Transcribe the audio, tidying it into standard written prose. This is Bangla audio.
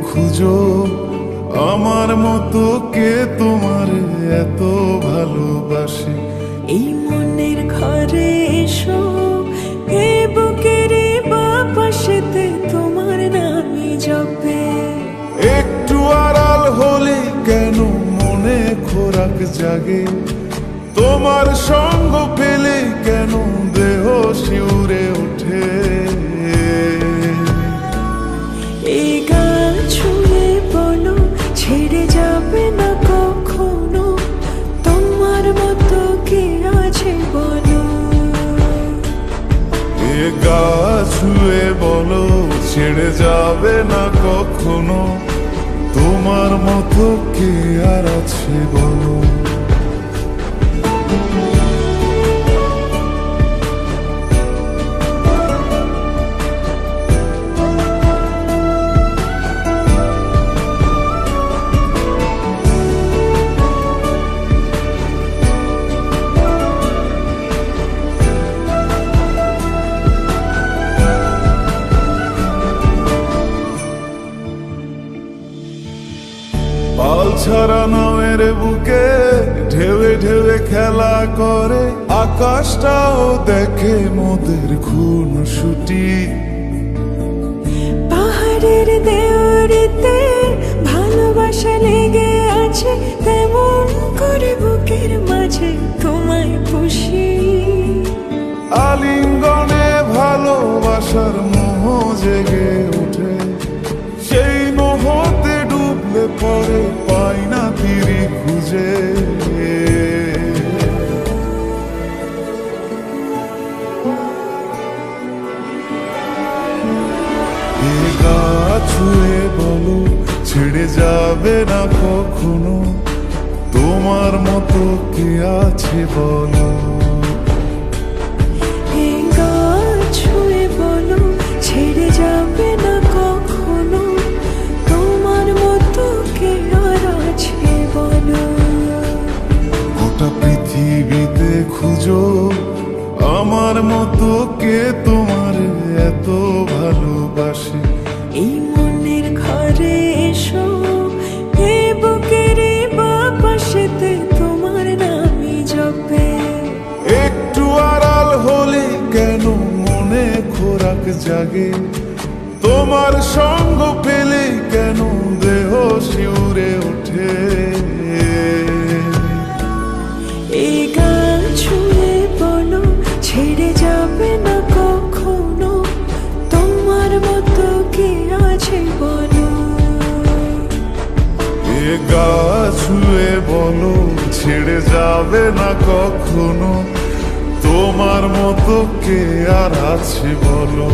খুঁজো আমার মতো কে তোমার এত ভালোবাসে। এই মনের ঘরে এসো, এ বুকের বাপাশেতে তোমার নামই জপে। একটু আড়াল হলে কেন মনে খোরাক জাগে, তোমার সঙ্গ পেলে কেন দেহ শিউরে ওঠে। এই গান ছুঁয়ে বলো ছেড়ে যাবে না কখনো, তোমার মতো কে আছে বলো। এ গা ছুঁয়ে বলো ছেড়ে যাবে না কখনো, তোমার মতো কে আর আছে বলো। পাল ছাড়া নামের বুকে ঢেউে ঢেউে খেলা করে, আকাশটাও দেখে মোদের খুন ছুটি। পাহাড়ের দেওয়ারিতে ভালোবাসা লেগে আছে, তেমন করে বুকের মাঝে তোমায় পুষি। আলিঙ্গনে ভালোবাসার মোহ জেগে ওঠে, সেই মোহতে ডুবলে পরে পাই না তীরে খুঁজে। এ গা ছুঁয়ে বলো ছেড়ে যাবে না কখনো, তোমার মতো কে আছে বলো। এই গান ছুঁয়ে বলো ছেড়ে যাবে না কখনো, তোমার মতো কে আর আছে বলো। গোটা পৃথিবীতে খুঁজো আমার মতো কে তোমার এত ভালোবাসে। এই মনের ঘরে এসো, এ বুকের বাপাশেতে তোমার নামই জপে। একটু আড়াল হলে কেন মনে খোরাক জাগে, তোমার সঙ্গ পেলে কেন দেহ শিউরে ওঠে। এই গান ছুঁয়ে বলো ছেড়ে যাবে না কখনো, তোমার মতো কে আছে বলো। এ গা ছুঁয়ে বলো ছেড়ে যাবে না কখনো, তোমার মতো কে আর আছে বলো।